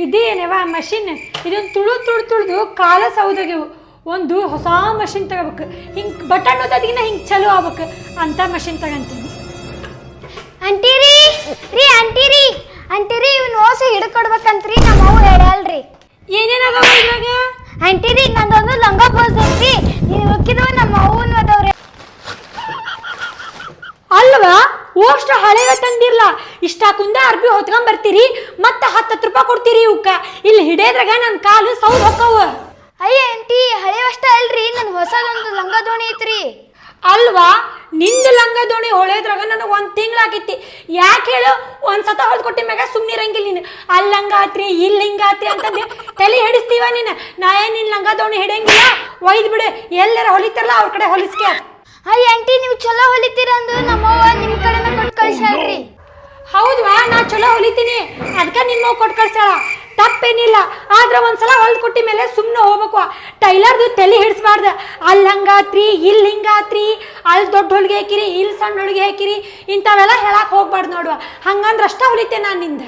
ಇದೇನೇವ machine ಇದೊಂದು ತುಳಿದು ಕಾಲ ಸೌದೋಗ್ಯವು. ಒಂದು ಹೊಸ ಮಷಿನ್ ತಗೋಬೇಕು, ಹಿಂಗೆ ಬಟನ್ ಓದೋದಿನ ಹಿಂಗೆ ಚಲೋ ಆಗ್ಬೇಕು ಅಂತ ಮಷಿನ್ ತಗೊಂತೀನಿ. ಅಂಟಿರಿ ಅಂಟಿರಿ ಇವ್ನ ಓಸ ಹಿಡ್ಕೊಡ್ಬೇಕಂತ್ರಿ ನಮ್ಮ ಅವ್ವ ಹೇಳಲ್ರಿ. ಏನೇನಾಗವ ಇವಾಗ? ಅಂಟಿರಿ ನಂದೊಂದು ಲಂಗ ಬೋಸ್ ಐತ್ರಿ, ನೀವು ಹೋಗಿದ್ವ ನಮ್ಮ ಅವ್ವನ ಅದಾವ್ರಿ. ಅಲ್ವಾ ಓಷ್ಟು ಹಳೆವ ತಂದಿರ್ಲ, ಇಷ್ಟ ಕುಂದ ಅರ್ಬಿ ಹೊತ್ಕೊಂಡ್ ಬರ್ತೀರಿ, ಮತ್ತೆ 10 ರೂಪಾಯಿ ಕೊಡ್ತೀರಿ ಇವಕ್ಕ. ಇಲ್ಲಿ ಹಿಡಿಯೋದ್ರಾಗ ನನ್ನ ಕಾಲು ಸೌದ್ ಹೊಕ್ಕವ. ಅಯ್ಯ ಅಂಟಿ ಹಳೆವಷ್ಟ ಅಲ್ರಿ, ನನ್ ಹೊಸದೊಂದು ಲಂಗ ದೋಣಿ ಐತ್ರಿ. ಅಲ್ವಾ ನಿಂದು ಲಂಗ ದೋಣಿ ಹೊಳೆದ್ರಾಗ ನನಗೆ 1 ತಿಂಗಳಾಗಿತ್ತಿ. ಯಾಕೆ ಹೇಳು? ಒಂದ್ಸತ ಹೊಲ್ದು ಕೊಟ್ಟಿ ಮ್ಯಾಗ ಸುಮ್ಮನೆ ಇರಂಗಿಲ್ಲ ನೀನು. ಅಲ್ಲಿ ಹಂಗಾತ್ರಿ ಇಲ್ಲಿ ಹಿಂಗಾತ್ರಿ ಅಂತಂದು ತಲೆ ಹಿಡಿಸ್ತೀವ ನೀನು. ನಾ ಏನು ನಿನ್ನ ಲಂಗ ದೋಣಿ ಹಿಡಿಯಂಗಿಲ್ಲ, ಒಯ್ದು ಬಿಡು. ಎಲ್ಲರ ಹೊಲಿತಾರಲ್ಲ ಅವ್ರ ಕಡೆ ಹೊಲಿಸ್ಕೆ. ಅಯ್ಯ ಅಂಟಿ ನೀವು ಚಲೋ ಹೊಲಿತೀರ ಅಂದು ನಮ್ಮವ್ವ ನಿಮ್ಮ ಕಡೆನ ಕೊಟ್ಟು ಕಳ್ಸ್ಯಾಳ್ರಿ. ಹೌದ್ವಾ, ನಾ ಚಲೋ ಹೊಲಿತೀನಿ, ಅದಕ್ಕೆ ನಿಮ್ಮವ್ ಕೊಟ್ಟು ಕಳ್ಸ್ಯಾಳ. ತಪ್ಪೇನಿಲ್ಲ, ಆದ್ರೆ ಒಂದ್ಸಲ ಹೊಲ್ದು ಕೊಟ್ಟಿ ಮೇಲೆ ಸುಮ್ಮನೆ ಹೋಗ್ಬೇಕು. ಟೈಲರ್ದು ತಲೆ ಹಿಡಿಸ್ಬಾರ್ದು. ಅಲ್ಲಿ ಹಂಗಾತ್ರಿ ಇಲ್ಲಿ ಹಿಂಗಾತ್ರಿ, ಅಲ್ಲಿ ದೊಡ್ಡ ಹೊಲಿಗೆ ಹಾಕಿರಿ ಇಲ್ಲಿ ಸಣ್ಣ ಹೊಲಿಗೆ ಹಾಕಿರಿ ಇಂಥವೆಲ್ಲ ಹೇಳಕ್ಕೆ ಹೋಗ್ಬಾರ್ದು ನೋಡುವ. ಹಂಗಂದ್ರೆ ಅಷ್ಟ ಹೊಲಿತೆ ನಾನು ನಿಂದ.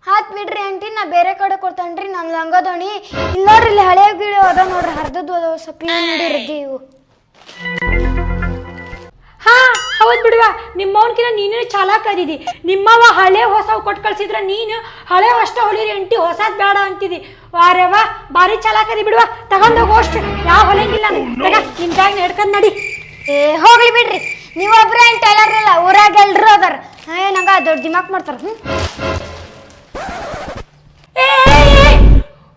ಹಾತ್ ಬಿಡ್ರಿ ಆಂಟಿ, ನಾ ಬೇರೆ ಕಡೆ ಕೊಡ್ತಾನ್ರಿ ನನ್ನ ಲಂಗ ದೋಣಿ. ಇಲ್ಲಿ ನೋಡ್ರಿ, ಇಲ್ಲಿ ಹಳೆ ಗಿಳಿ ಅದ ನೋಡ್ರಿ, ಹರಿದದ್ದು ಅದಾವ, ಸ್ವಲ್ಪ ನೋಡಿರಿದ್ದಿ ಇವು. ಹಾ ಹೌದು ಬಿಡುವ, ನಿಮ್ಮವನ್ಕಿನ ನೀನು ಚಾಲಾಕ್ ಅದಿದಿ. ನಿಮ್ಮವ ಹಳೆ ಹೊಸ ಕೊಟ್ಟು ಕಳ್ಸಿದ್ರ ನೀನು ಹಳೆ ಅಷ್ಟ ಹೊಲಿರಿ ಅಂಟಿ, ಹೊಸದ್ ಬೇಡ ಅಂತಿದಿ. ವಾರೇವ ಭಾರಿ ಚಾಲಾಕ್ ಅದಿ ಬಿಡುವ. ತಗೊಂಡೋಗ ಅಷ್ಟು ಯಾವ ಹೊಲಂಗಿಲ್ಲ ನಿಮ್ ಜಾಗ ನಡ್ಕೊಂಡ್ ನಡಿ. ಹೋಗ್ಲಿ ಬಿಡ್ರಿ, ನೀವೊಬ್ರ ಏನ್ ಟೈಲರ್ ಇಲ್ಲ, ಊರಾಗ ಎಲ್ರು ಅದಾರ. ನಂಗ ದೊಡ್ಡ ದಿಮಾಕ್ ಮಾಡ್ತಾರ.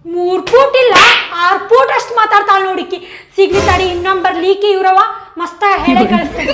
3 ಫೂಟ್ ಇಲ್ಲ 6 ಫೂಟ್ ಅಷ್ಟು ಮಾತಾಡ್ತಾಳ ನೋಡಿಕ್ಕಿ. ಸಿಗ್ಲಿ ತಡಿ, ಇನ್ನೊಂಬರ್ ಲೀಕಿ ಇವ್ರವ ಮಸ್ತ ಹೇಳಿ ಕಳಿಸ್ತೇನೆ.